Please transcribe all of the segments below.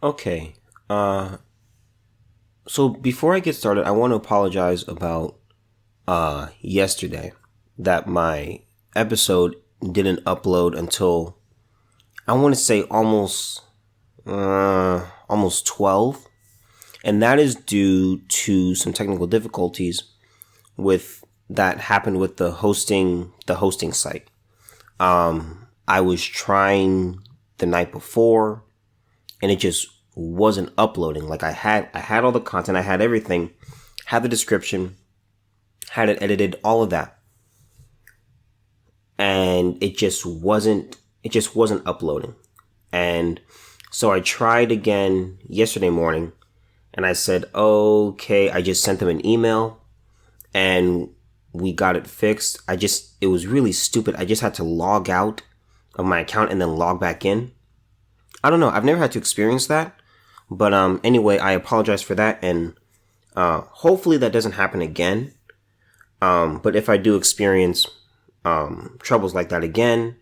Okay. Uh, so before I get started, I want to apologize about yesterday that my episode didn't upload until I want to say almost 12, and that is due to some technical difficulties with that happened with the hosting site. I was trying the night before and it just wasn't uploading. Like I had all the content, I had everything, had the description, had it edited, all of that. And it just wasn't uploading. And so I tried again yesterday morning and I said, "Okay, I just sent them an email and we got it fixed." It was really stupid. I just had to log out of my account and then log back in. I don't know. I've never had to experience that. But anyway, I apologize for that, and hopefully that doesn't happen again. But if I do experience troubles like that again,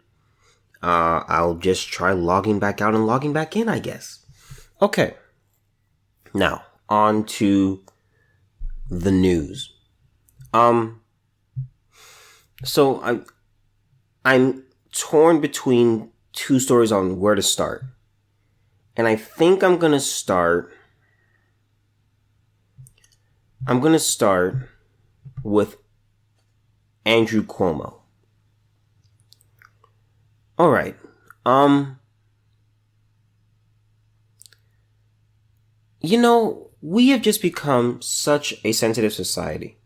I'll just try logging back out and logging back in, I guess. Okay. Now, on to the news. Um, so I'm torn between two stories on where to start. And I think I'm gonna start with Andrew Cuomo. All right. Um, we have just become such a sensitive society.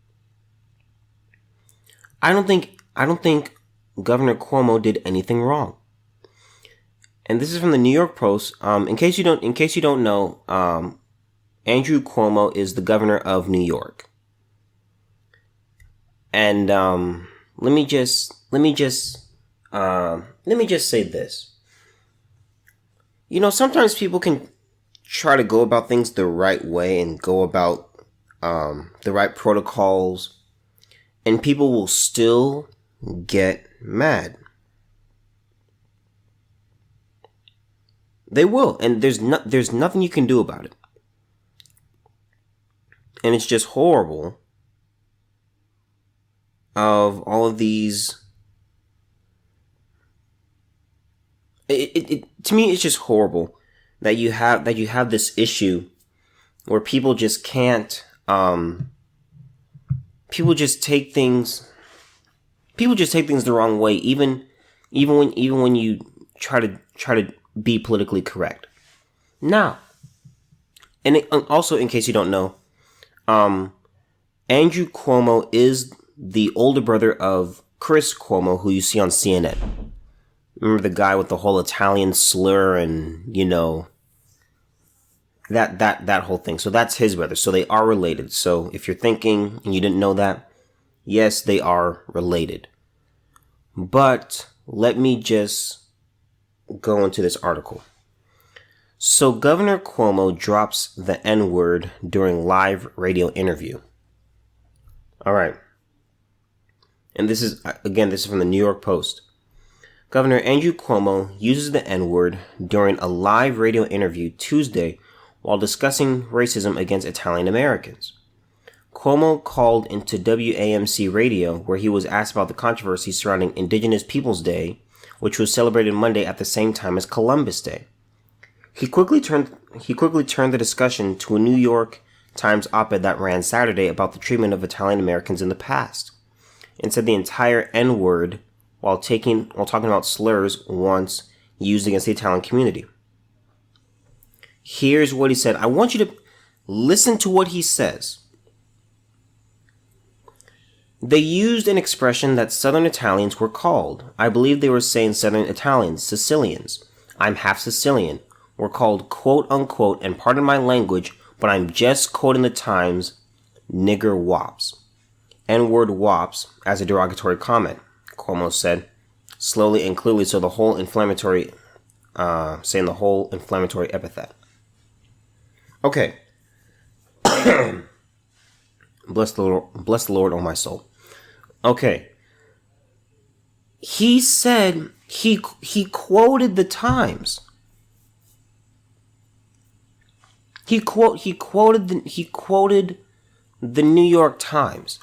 I don't think Governor Cuomo did anything wrong. And this is from the New York Post. In case you don't know, Andrew Cuomo is the governor of New York. And let me just say this. Sometimes people can try to go about things the right way and go about the right protocols, and people will still get mad. They will, and there's nothing you can do about it. And it's just horrible of all of these. To me, it's just horrible that you have this issue where people just can't. People just take things. People just take things the wrong way, even when you try to be politically correct. Now, also in case you don't know, um, Andrew Cuomo is the older brother of Chris Cuomo, who you see on CNN. Remember the guy with the whole Italian slur and that whole thing. So that's his brother. So they are related. So if you're thinking and you didn't know that, yes, they are related. But let me just go into this article. So Governor Cuomo drops the N-word during live radio interview. All right. And this is from the New York Post. Governor Andrew Cuomo uses the N-word during a live radio interview Tuesday while discussing racism against Italian Americans. Cuomo called into WAMC radio where he was asked about the controversy surrounding Indigenous Peoples Day, which was celebrated Monday at the same time as Columbus Day. He quickly turned the discussion to a New York Times op-ed that ran Saturday about the treatment of Italian Americans in the past, and said the entire N-word while talking about slurs once used against the Italian community. Here's what he said. I want you to listen to what he says. They used an expression that Southern Italians were called. I believe they were saying Southern Italians, Sicilians. I'm half Sicilian. Were called quote unquote, and pardon my language, but I'm just quoting the Times, nigger wops. N-word wops as a derogatory comment, Cuomo said, slowly and clearly, saying the whole inflammatory epithet. Okay. Bless the Lord, oh my soul. Okay. He said he quoted the Times. He quoted the New York Times.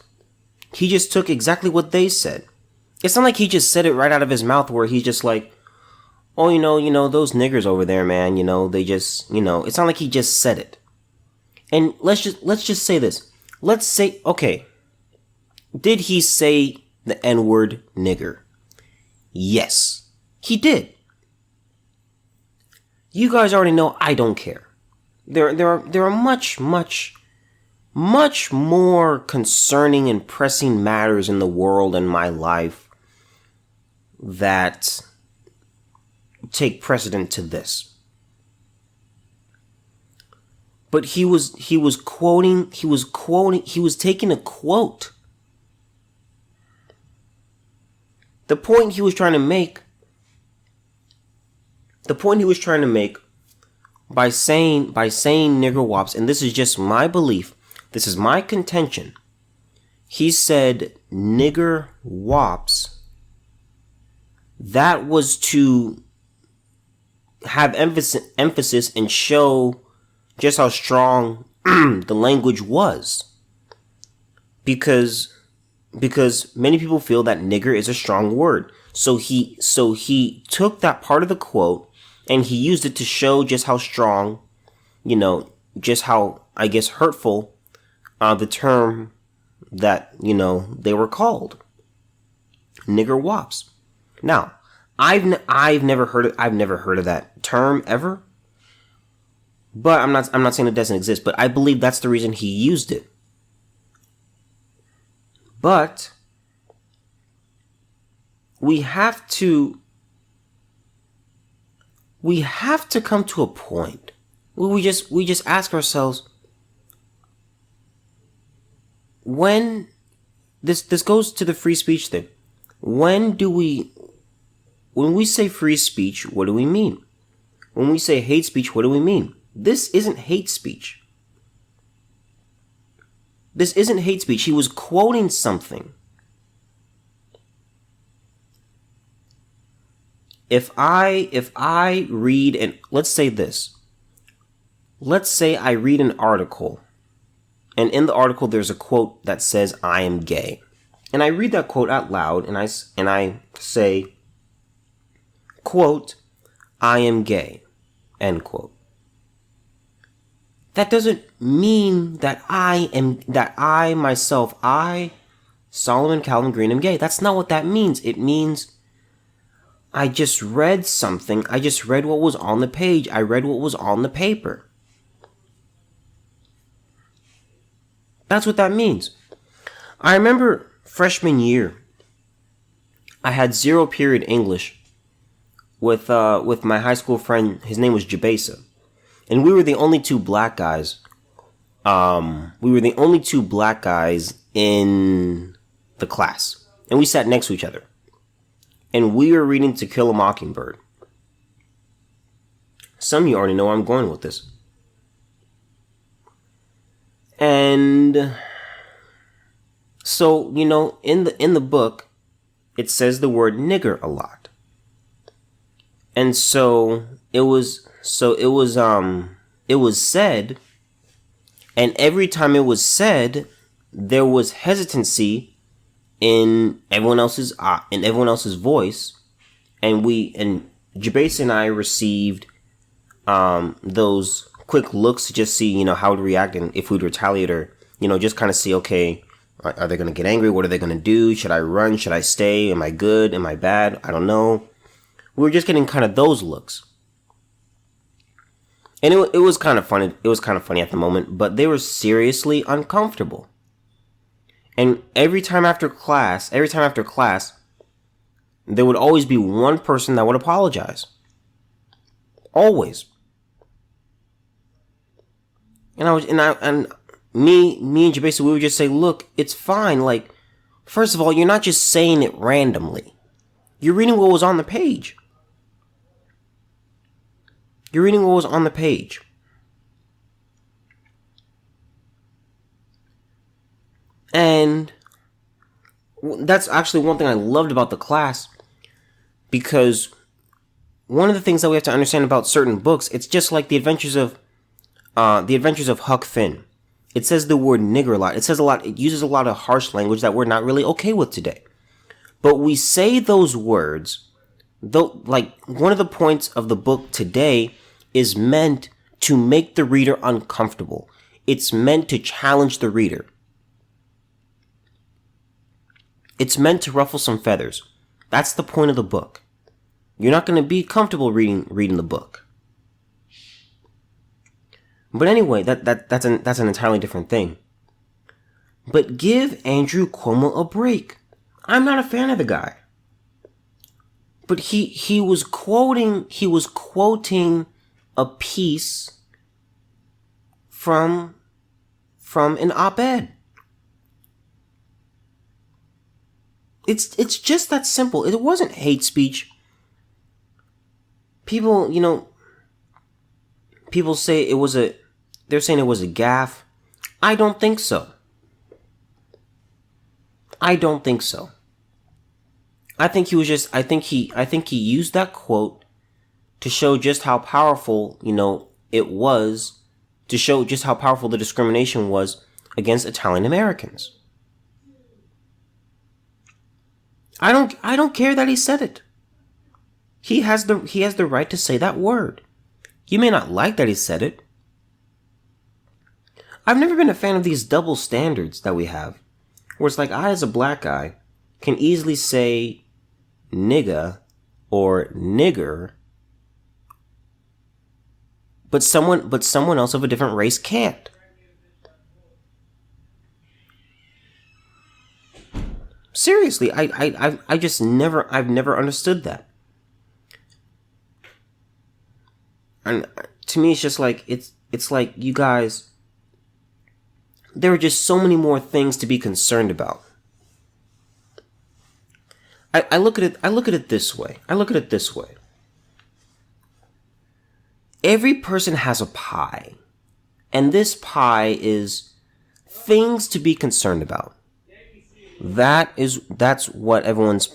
He just took exactly what they said. It's not like he just said it right out of his mouth where he's just like, oh, those niggers over there, man, they just, it's not like he just said it. And let's just say this. Let's say, okay, did he say the N-word nigger? Yes, he did. You guys already know I don't care. There are much more concerning and pressing matters in the world and my life that take precedent to this. But he was taking a quote. The point he was trying to make by saying nigger wops, and this is just my belief, this is my contention. He said nigger wops. That was to have emphasis and show just how strong the language was. Because many people feel that nigger is a strong word. So he took that part of the quote and he used it to show just how strong, just how, I guess, hurtful the term that, they were called. Nigger wops. Now, I've never heard of that term ever. But I'm not saying it doesn't exist, but I believe that's the reason he used it. But we have to come to a point where we just ask ourselves, when this goes to the free speech thing. When we say free speech, what do we mean? When we say hate speech, what do we mean? This isn't hate speech. This isn't hate speech. He was quoting something. If I read, and let's say this. Let's say I read an article, and in the article there's a quote that says, "I am gay." And I read that quote out loud, and I say, quote, "I am gay," end quote. That doesn't mean that I, Solomon Calvin Green, am gay. That's not what that means. It means I just read something. I just read what was on the page. I read what was on the paper. That's what that means. I remember freshman year, I had 0 period English with my high school friend. His name was Jabesa. And we were the only 2 black guys. We were the only 2 black guys in the class. And we sat next to each other. And we were reading To Kill a Mockingbird. Some of you already know where I'm going with this. And so, in the book, it says the word nigger a lot. And so it was said, and every time it was said, there was hesitancy in everyone else's voice, and Jabase and I received those quick looks to just see how we'd react and if we'd retaliate, or just kind of see, okay, are they going to get angry? What are they going to do? Should I run? Should I stay? Am I good? Am I bad? I don't know. We were just getting kind of those looks. And it was kind of funny. It was kind of funny at the moment, but they were seriously uncomfortable. And every time after class, there would always be one person that would apologize. Always. And me and Jabesa, we would just say, look, it's fine. Like, first of all, you're not just saying it randomly. You're reading what was on the page. You're reading what was on the page. And that's actually one thing I loved about the class, because one of the things that we have to understand about certain books, it's just like the adventures of The Adventures of Huck Finn. It says the word nigger a lot. It says a lot. It uses a lot of harsh language that we're not really okay with today. But we say those words, though, like one of the points of the book today is meant to make the reader uncomfortable. It's meant to challenge the reader. It's meant to ruffle some feathers. That's the point of the book. You're not going to be comfortable reading the book. But anyway, that's an entirely different thing. But give Andrew Cuomo a break. I'm not a fan of the guy. But he was quoting a piece from an op-ed. It's just that simple. It wasn't hate speech. People say they're saying it was a gaffe. I don't think so. I think he used that quote to show just how powerful, it was, to show just how powerful the discrimination was against Italian Americans. I don't care that he said it. He has the right to say that word. You may not like that he said it. I've never been a fan of these double standards that we have, where it's like I, as a black guy, can easily say nigga or nigger, but someone else of a different race can't. Seriously, I've never understood that. And to me, it's just like, it's like, you guys, there are just so many more things to be concerned about. I look at it this way. Every person has a pie, and this pie is things to be concerned about. That's what everyone's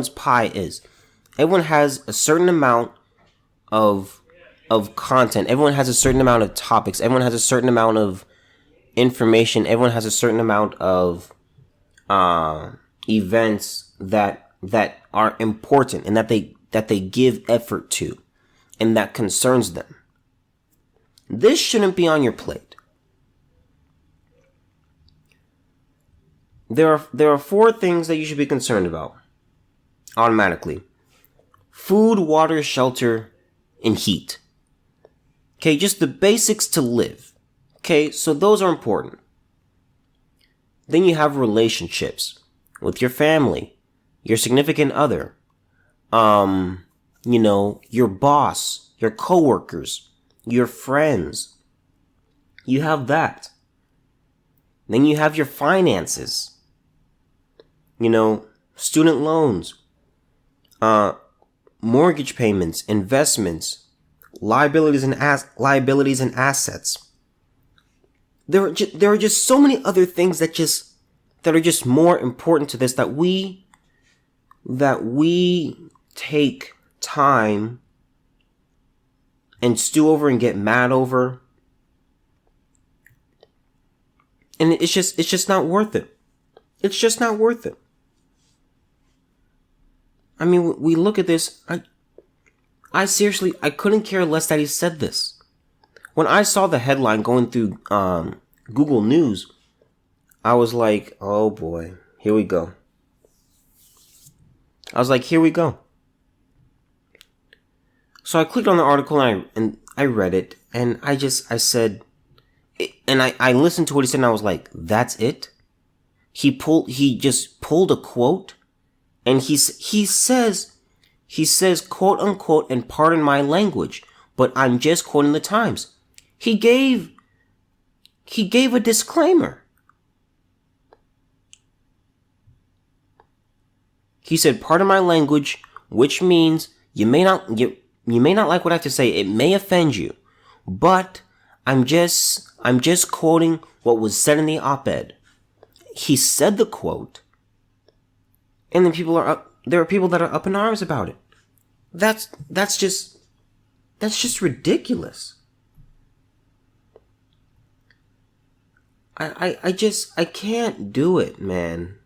pie is. Everyone has a certain amount of content. Everyone has a certain amount of topics. Everyone has a certain amount of information. Everyone has a certain amount of events that are important and that they give effort to and that concerns them. This shouldn't be on your plate. There are 4 things that you should be concerned about automatically. Food, water, shelter, and heat. Okay, just the basics to live. Okay, so those are important. Then you have relationships with your family, your significant other, your boss, your coworkers, your friends. You have that. Then you have your finances. Student loans, mortgage payments, investments, liabilities and assets. There are just so many other things that are just more important to this that we take time and stew over and get mad over. And it's just not worth it. It's just not worth it. I mean, we look at this. I seriously couldn't care less that he said this. When I saw the headline going through Google News, I was like, oh boy, here we go. So I clicked on the article and I read it, and I said, and I listened to what he said, and I was like, that's it? He just pulled a quote, and he says, quote unquote, and pardon my language, but I'm just quoting the Times. He gave a disclaimer. He said, pardon my language, which means you may not like what I have to say. It may offend you, but I'm just quoting what was said in the op-ed. He said the quote, and then there are people that are up in arms about it. That's just ridiculous. I can't do it, man.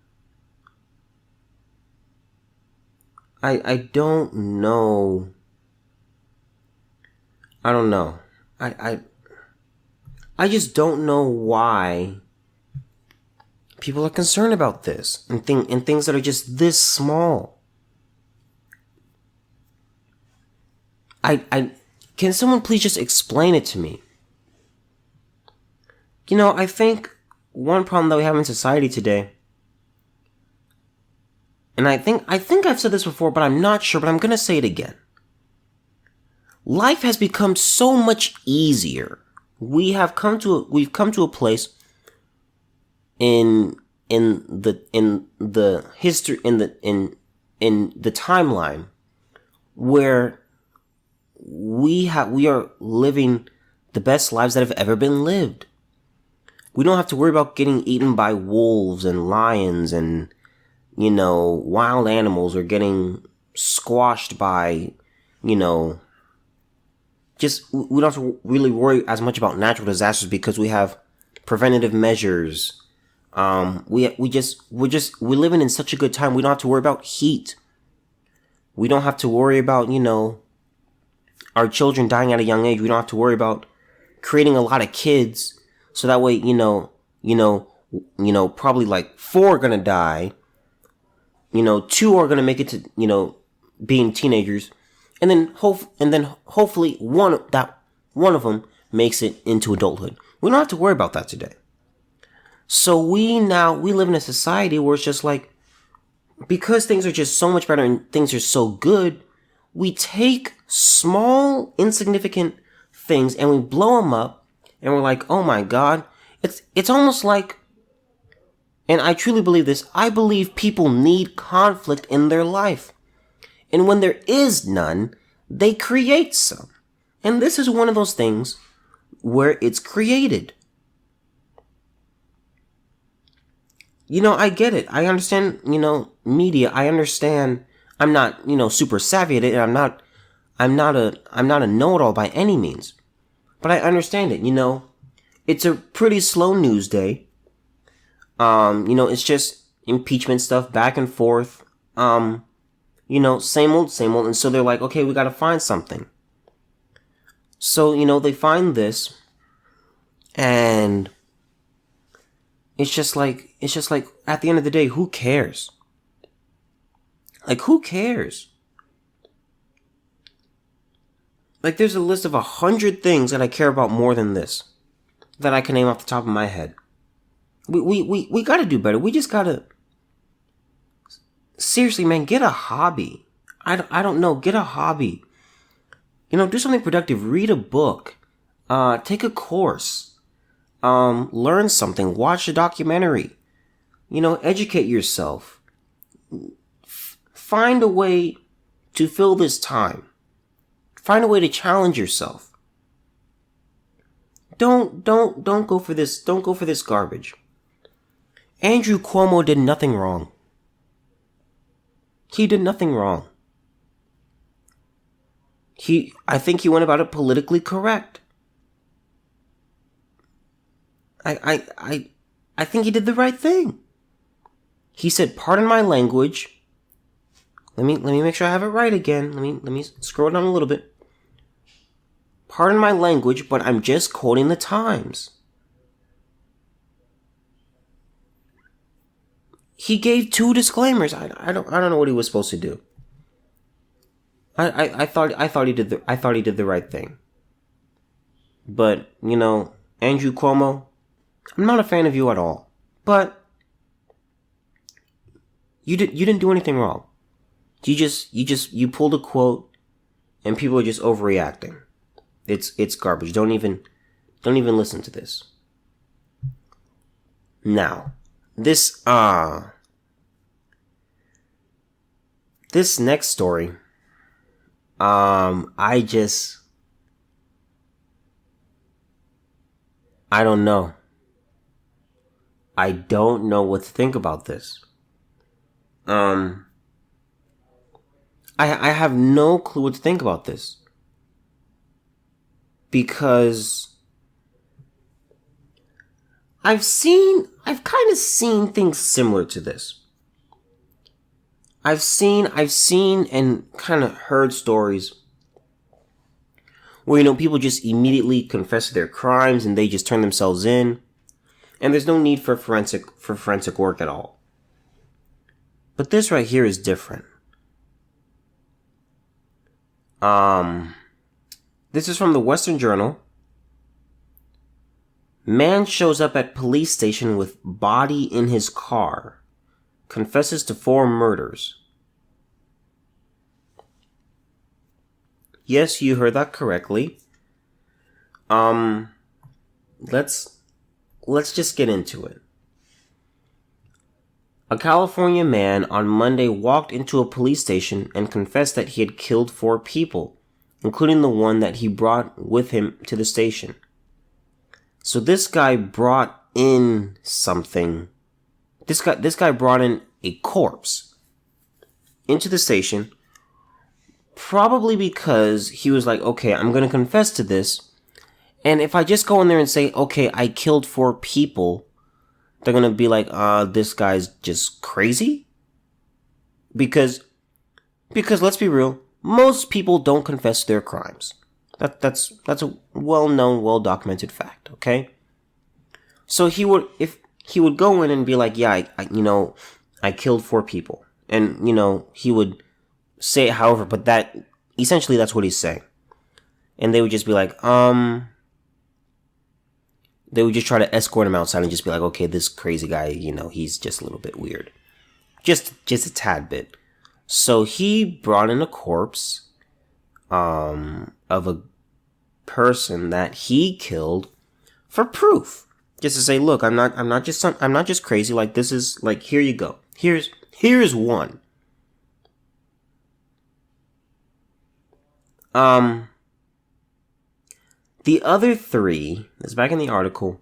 I don't know. I don't know. I I just don't know why people are concerned about this and things that are just this small. I can someone please just explain it to me? I think one problem that we have in society today, and I think I've said this before, but I'm not sure, but I'm gonna say it again. Life has become so much easier. We've come to a place in the history in the timeline where we are living the best lives that have ever been lived. We don't have to worry about getting eaten by wolves and lions and wild animals, or getting squashed by just we don't have to really worry as much about natural disasters because we have preventative measures. We're living in such a good time. We don't have to worry about heat. We don't have to worry about our children dying at a young age. We don't have to worry about creating a lot of kids, so that way probably like 4 are gonna die. 2 are gonna make it to being teenagers, and then hopefully one of them makes it into adulthood. We don't have to worry about that today. So we live in a society where it's just like, because things are just so much better and things are so good, we take small, insignificant things and we blow them up, and we're like, oh my God. It's almost like, and I truly believe this, I believe people need conflict in their life. And when there is none, they create some. And this is one of those things where it's created. I get it. I understand, media. I understand. I'm not, super savvy at it, and I'm not a know-it-all by any means. But I understand it, It's a pretty slow news day. It's just impeachment stuff back and forth. Same old, same old. And so they're like, okay, we gotta find something. So, they find this, and it's just like, at the end of the day, who cares? Like, who cares? Like, there's a list of 100 things that I care about more than this, that I can name off the top of my head. We gotta do better. We just gotta, seriously, man, get a hobby. I don't know, get a hobby. Do something productive. Read a book. Take a course. Learn something. Watch a documentary. Educate yourself. Find a way to fill this time. Find a way to challenge yourself. Don't go for this. Don't go for this garbage. Andrew Cuomo did nothing wrong. He did nothing wrong. I think he went about it politically correct. I think he did the right thing. He said, "Pardon my language." Let me make sure I have it right again. Let me scroll down a little bit. "Pardon my language, but I'm just quoting the Times." He gave 2 disclaimers. I don't know what he was supposed to do. I thought he did the right thing. But, Andrew Cuomo, I'm not a fan of you at all. But you didn't do anything wrong. You pulled a quote, and people are just overreacting. It's garbage. Don't even listen to this. Now, this next story, I don't know. I don't know what to think about this. I have no clue what to think about this. Because I've kind of seen things similar to this. I've seen and kind of heard stories where, people just immediately confess their crimes and they just turn themselves in, and there's no need for forensic work at all. But this right here is different. This is from the Western Journal. Man shows up at police station with body in his car. Confesses to 4 murders. Yes, you heard that correctly. Let's just get into it. A California man on Monday walked into a police station and confessed that he had killed 4 people, including the one that he brought with him to the station. So this guy brought in something. This guy brought in a corpse into the station, probably because he was like, okay, I'm going to confess to this. And if I just go in there and say, okay, I killed 4 people, they're going to be like, this guy's just crazy. Because let's be real, most people don't confess their crimes. That's a well-known, well-documented fact, okay? So he would go in and be like, yeah, I killed 4 people. And, he would say it however, but essentially that's what he's saying. And they would just be like, they would just try to escort him outside and just be like, okay, this crazy guy, he's just a little bit weird. Just a tad bit. So he brought in a corpse, of a person that he killed for proof. Just to say, look, I'm not just crazy. Like, this is, like, here you go. Here's one. The other 3, that's back in the article,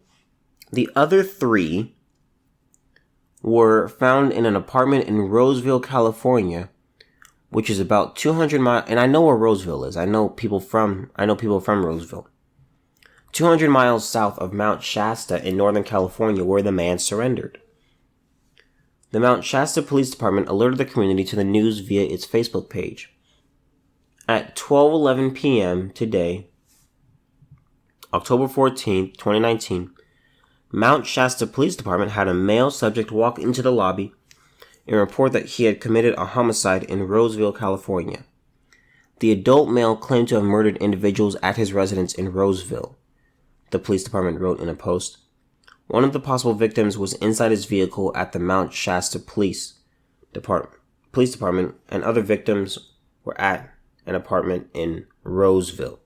the other 3 were found in an apartment in Roseville, California, which is about 200 miles, and I know where Roseville is. I know people from Roseville. 200 miles south of Mount Shasta in Northern California, where the man surrendered. The Mount Shasta Police Department alerted the community to the news via its Facebook page. At 12:11 p.m. today, October 14th, 2019, Mount Shasta Police Department had a male subject walk into the lobby and report that he had committed a homicide in Roseville, California. The adult male claimed to have murdered individuals at his residence in Roseville, the police department wrote in a post. One of the possible victims was inside his vehicle at the Mount Shasta Police Department, and other victims were at an apartment in Roseville.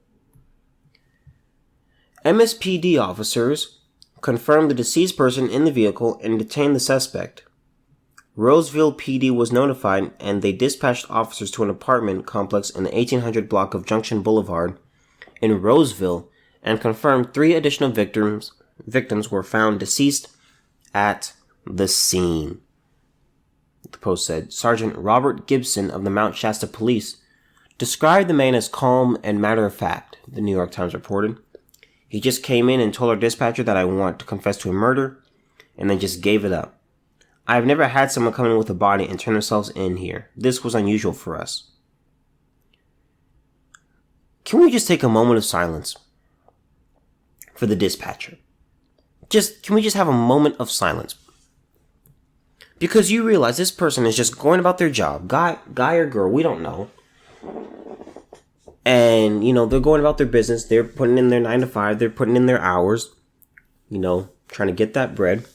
MSPD officers confirmed the deceased person in the vehicle and detained the suspect. Roseville PD was notified, and they dispatched officers to an apartment complex in the 1800 block of Junction Boulevard in Roseville and confirmed 3 additional victims were found deceased at the scene. The post said, Sergeant Robert Gibson of the Mount Shasta Police described the man as calm and matter-of-fact, the New York Times reported. He just came in and told our dispatcher that I want to confess to a murder, and then just gave it up. I've never had someone come in with a body and turn themselves in here. This was unusual for us. Can we just take a moment of silence for the dispatcher? Can we just have a moment of silence? Because you realize this person is just going about their job, guy or girl, we don't know. And, they're going about their business. They're putting in their 9 to 5. They're putting in their hours, trying to get that bread.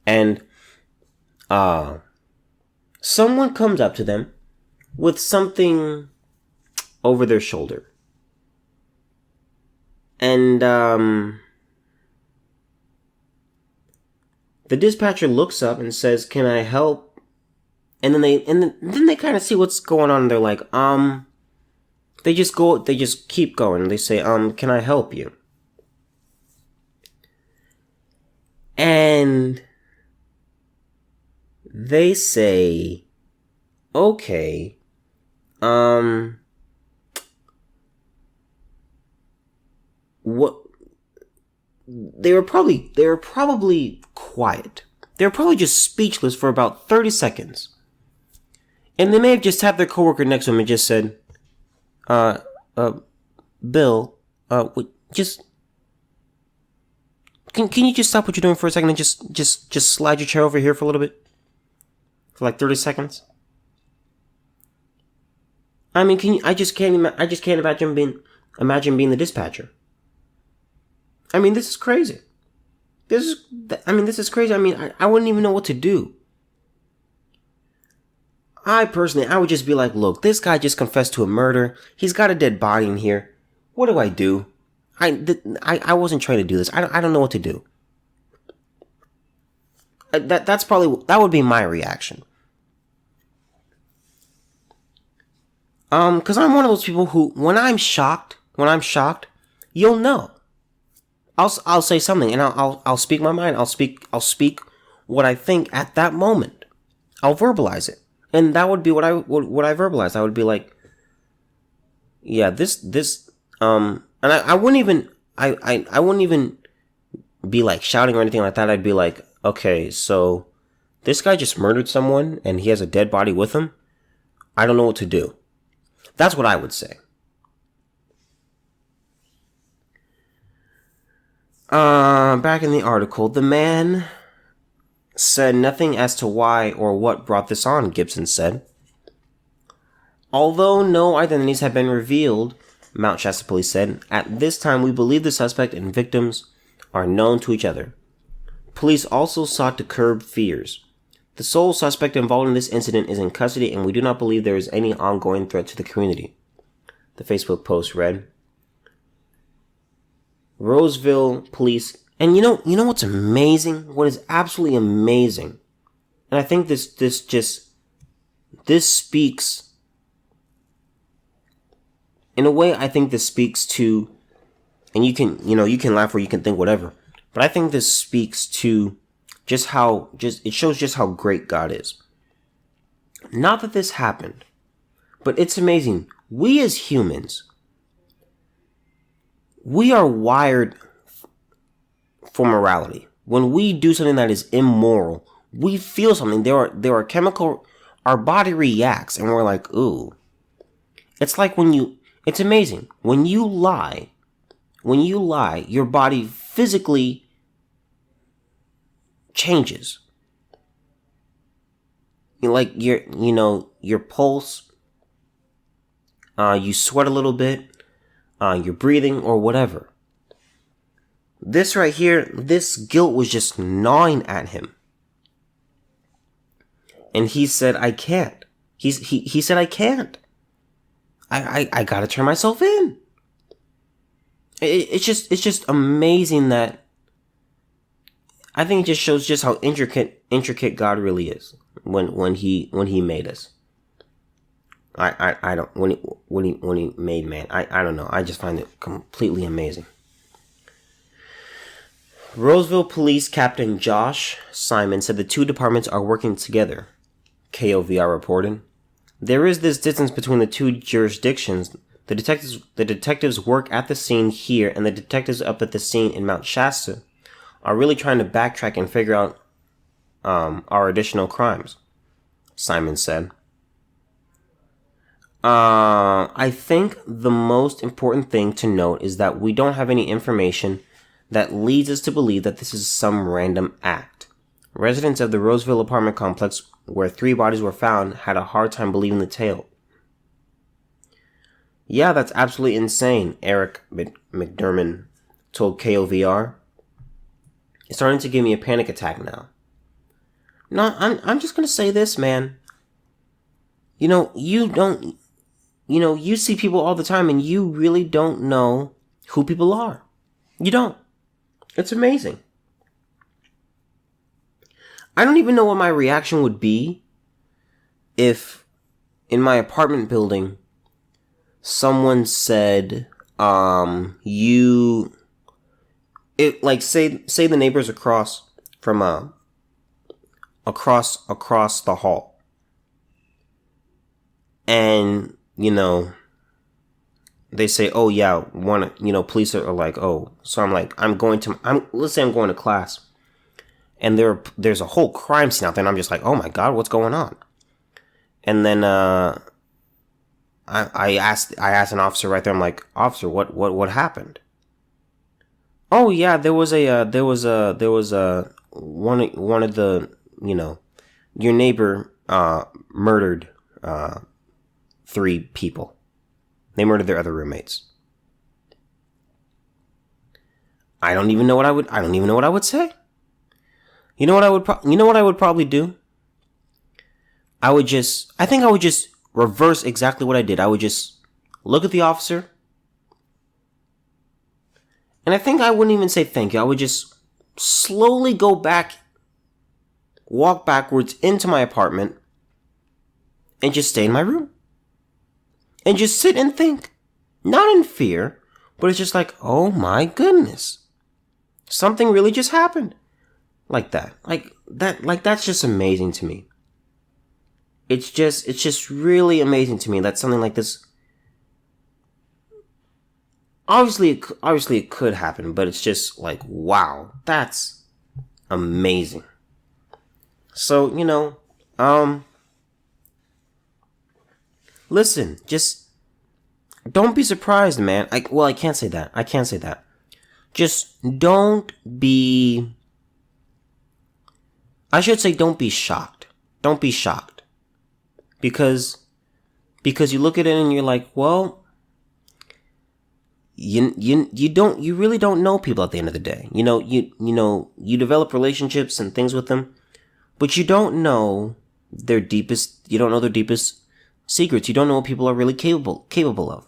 And, someone comes up to them with something over their shoulder. And, the dispatcher looks up and says, "Can I help?" And then they kind of see what's going on. And they're like, they just keep going. They say, "Can I help you?" And they say, "Okay, they were probably quiet. They were probably just speechless for about 30 seconds. And they may have just tapped their coworker next to him and just said, Bill, just, can you just stop what you're doing for a second and just slide your chair over here for a little bit? For like 30 seconds? I mean, I just can't imagine being the dispatcher. I mean, this is crazy. This is crazy. I mean, I wouldn't even know what to do. I would just be like, look, this guy just confessed to a murder. He's got a dead body in here. What do I do? I wasn't trying to do this. I don't know what to do. That would be my reaction. Cause I'm one of those people who, when I'm shocked, you'll know. I'll say something and I'll speak my mind. I'll speak what I think at that moment. I'll verbalize it. And that would be what I verbalized. I would be like, yeah, and I wouldn't even be like shouting or anything like that. I'd be like, okay, so this guy just murdered someone and he has a dead body with him. I don't know what to do. That's what I would say. Back in the article, the man said nothing as to why or what brought this on, Gibson said. Although no identities have been revealed, Mount Shasta Police said, at this time we believe the suspect and victims are known to each other. Police also sought to curb fears. The sole suspect involved in this incident is in custody and we do not believe there is any ongoing threat to the community. The Facebook post read, Roseville Police, and you know what's amazing? What is absolutely amazing? And I think this speaks, in a way, I think this speaks to, and you can laugh or you can think whatever, but I think this speaks to it shows just how great God is. Not that this happened, but it's amazing. We as humans, we are wired for morality. When we do something that is immoral, we feel something. There are chemical, our body reacts and we're like, ooh. It's like it's amazing. When you lie, your body physically changes. Like your pulse, you sweat a little bit, you're breathing or whatever. This right here, this guilt was just gnawing at him. And he said, I can't. He said, I can't. I gotta turn myself in. It's just amazing that I think it just shows just how intricate God really is when he made us. I don't when he made man. I don't know. I just find it completely amazing. Roseville Police Captain Josh Simon said the two departments are working together. KOVR reported. There is this distance between the two jurisdictions. The detectives work at the scene here, and the detectives up at the scene in Mount Shasta are really trying to backtrack and figure out our additional crimes, Simon said. I think the most important thing to note is that we don't have any information that leads us to believe that this is some random act. Residents of the Roseville apartment complex, where 3 bodies were found, had a hard time believing the tale. Yeah, that's absolutely insane, Eric McDermott told KOVR. It's starting to give me a panic attack now. No, I'm just gonna say this, man. You see people all the time and you really don't know who people are. You don't. It's amazing. I don't even know what my reaction would be if in my apartment building someone said, say the neighbors across from across the hall. And, they say, oh yeah, police are like, oh, so I'm like, let's say I'm going to class, and there's a whole crime scene out there, and I'm just like, oh my god, what's going on? And then I asked an officer right there. I'm like, officer, what happened? Oh yeah, there was one of the your neighbor murdered 3 people. They murdered their other roommates. I don't even know what I would say. You know what I would probably do? I think I would just reverse exactly what I did. I would just look at the officer, and I think I wouldn't even say thank you. I would just slowly walk backwards into my apartment, and just stay in my room. And just sit and think. Not in fear, but it's just like, oh my goodness. Something really just happened. Like that. That's just amazing to me. It's just really amazing to me that something like this. Obviously it could happen, but it's just like, wow, that's amazing. So, listen, just don't be surprised, man. I can't say that. Just don't be shocked. Don't be shocked. Because you look at it and you're like, well, you really don't know people at the end of the day. You develop relationships and things with them, but you don't know their deepest secrets. You don't know what people are really capable of.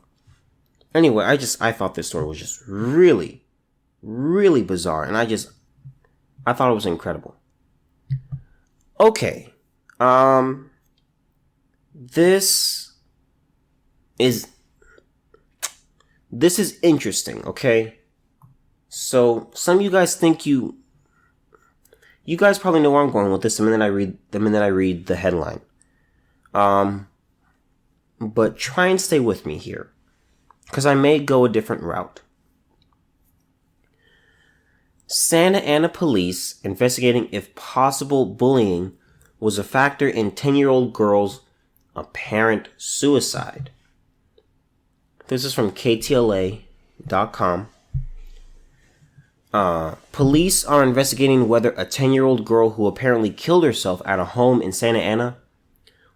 Anyway, I thought this story was just really, really bizarre, and I thought it was incredible. Okay. This is interesting, okay? So, some of you guys think you guys probably know where I'm going with this the minute I read the headline. But try and stay with me here, because I may go a different route. Santa Ana police investigating if possible bullying was a factor in 10-year-old girl's apparent suicide. This is from KTLA.com. Police are investigating whether a 10-year-old girl who apparently killed herself at a home in Santa Ana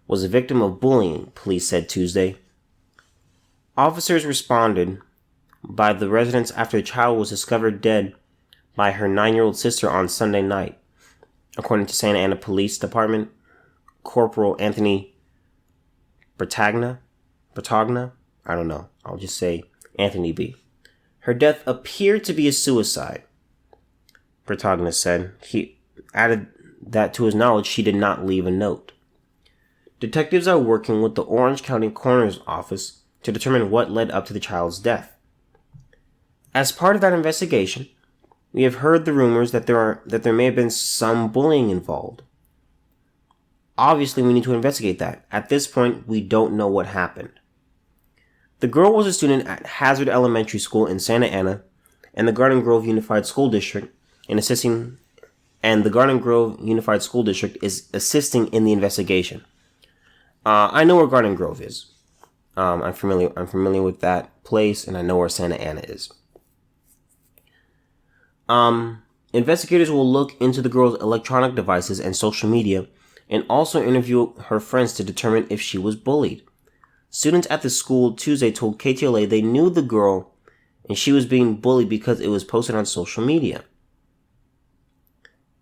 was a victim of bullying, police said Tuesday. Officers responded by the residence after the child was discovered dead by her 9-year-old sister on Sunday night, according to Santa Ana Police Department Corporal Anthony Bertagna? I don't know. I'll just say Anthony B. Her death appeared to be a suicide, Bertagna said. He added that to his knowledge she did not leave a note. Detectives are working with the Orange County Coroner's Office to determine what led up to the child's death. As part of that investigation, we have heard the rumors that there may have been some bullying involved. Obviously, we need to investigate that. At this point, we don't know what happened. The girl was a student at Hazard Elementary School in Santa Ana and the Garden Grove Unified School District the Garden Grove Unified School District is assisting in the investigation. I know where Garden Grove is. I'm familiar with that place, and I know where Santa Ana is. Investigators will look into the girl's electronic devices and social media, and also interview her friends to determine if she was bullied. Students at the school Tuesday told KTLA they knew the girl, and she was being bullied because it was posted on social media.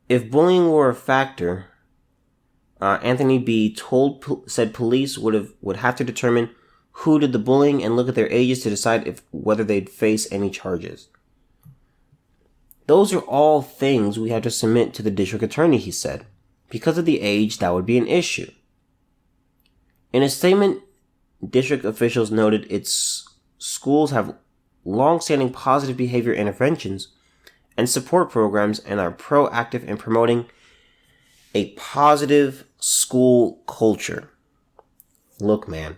If bullying were a factor, Anthony B. said police would have to determine who did the bullying and look at their ages to decide whether they'd face any charges. Those are all things we have to submit to the district attorney, he said. Because of the age, that would be an issue. In a statement, district officials noted its schools have long-standing positive behavior interventions and support programs and are proactive in promoting a positive school culture. Look, man.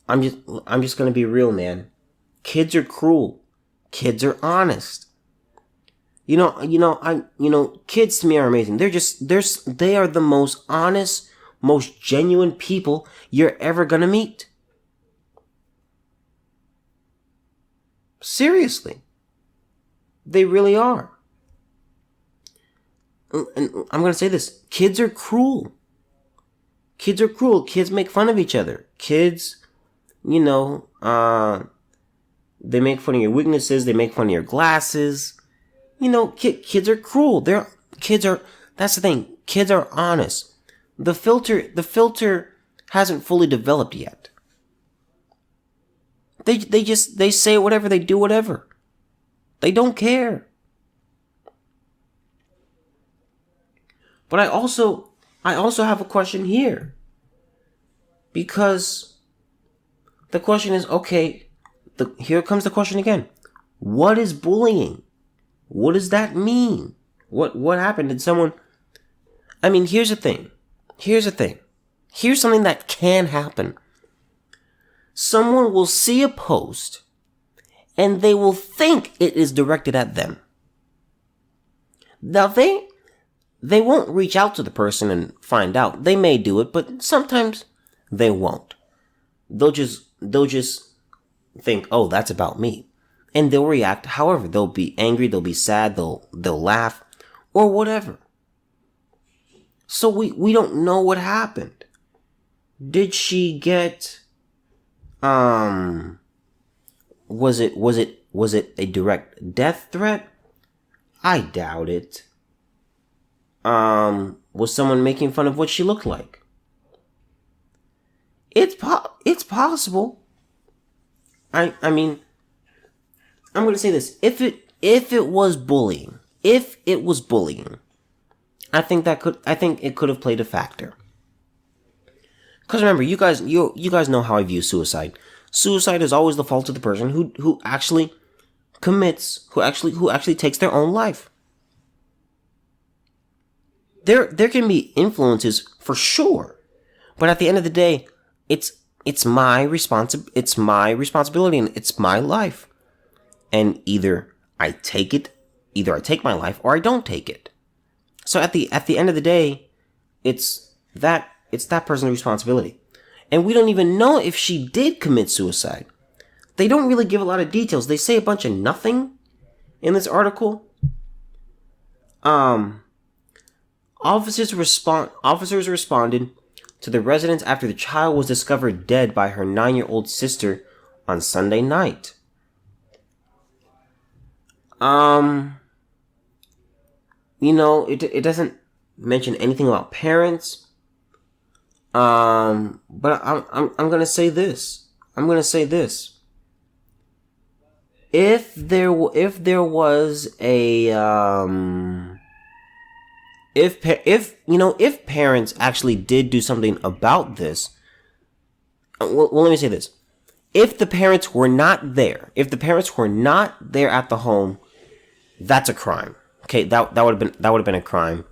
I'm just gonna be real, man. Kids are cruel. Kids are honest. Kids to me are amazing. They are the most honest, most genuine people you're ever gonna meet. Seriously. They really are. And I'm gonna say this. Kids are cruel. Kids are cruel. Kids make fun of each other. Kids, they make fun of your weaknesses. They make fun of your glasses. Kids are cruel. That's the thing. Kids are honest. The filter hasn't fully developed yet. They say whatever, they do whatever. They don't care. But I also have a question here. Because the question is, okay, here comes the question again. What is bullying? What does that mean? What happened? Did someone... here's the thing. Here's something that can happen. Someone will see a post and they will think it is directed at them. Now they won't reach out to the person and find out. They may do it, but sometimes they won't. They'll just think, oh, that's about me. And they'll react however. They'll be angry, they'll be sad, they'll laugh, or whatever. So we don't know what happened. Did she get was it a direct death threat? I doubt it. Was someone making fun of what she looked like? It's possible. I'm going to say this. If it was bullying, I think it could have played a factor. Because remember, you guys know how I view suicide. Suicide is always the fault of the person who actually commits, who actually takes their own life. There can be influences for sure, but at the end of the day, it's my responsibility and it's my life. And either I take my life or I don't take it. So at the end of the day, it's that person's responsibility. And we don't even know if she did commit suicide. They don't really give a lot of details. They say a bunch of nothing in this article. Officers responded to the residence after the child was discovered dead by her 9-year-old sister on Sunday night. It doesn't mention anything about parents. But I'm gonna say this. If there was a if parents actually did do something about this, well, let me say this. If the parents were not there at the home, that's a crime. Okay, that would have been a crime,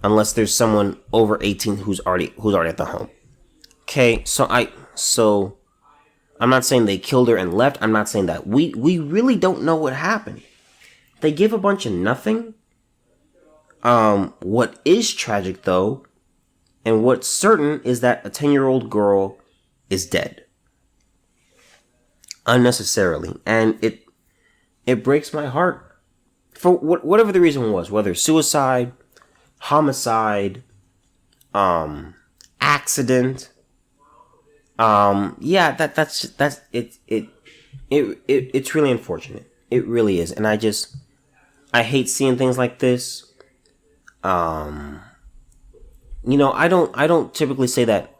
unless there's someone over 18 who's already at the home. Okay, so I'm not saying they killed her and left. I'm not saying that. We really don't know what happened. They give a bunch of nothing. What is tragic though, and what's certain, is that a 10-year-old girl is dead. Unnecessarily. And it breaks my heart. For whatever the reason was, whether suicide, homicide, accident, that's it. It's really unfortunate. It really is. And I hate seeing things like this. I don't typically say that,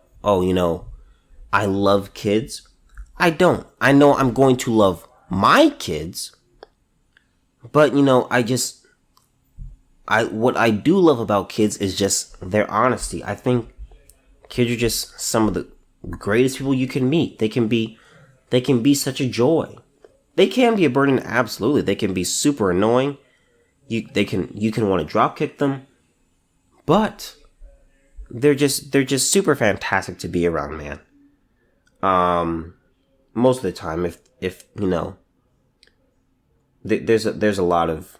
I love kids. I don't. I know I'm going to love my kids. But, what I do love about kids is just their honesty. I think kids are just some of the greatest people you can meet. They can be such a joy. They can be a burden, absolutely. They can be super annoying. You can want to drop kick them. But they're just super fantastic to be around, man. most of the time, if there's a lot of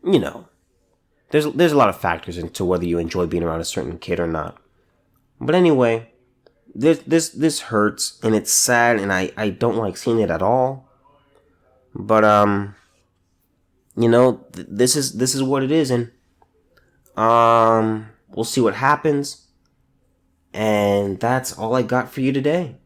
you know there's a lot of factors into whether you enjoy being around a certain kid or not. But anyway, this hurts and it's sad, and I don't like seeing it at all. But this is what it is, and we'll see what happens. And that's all I got for you today.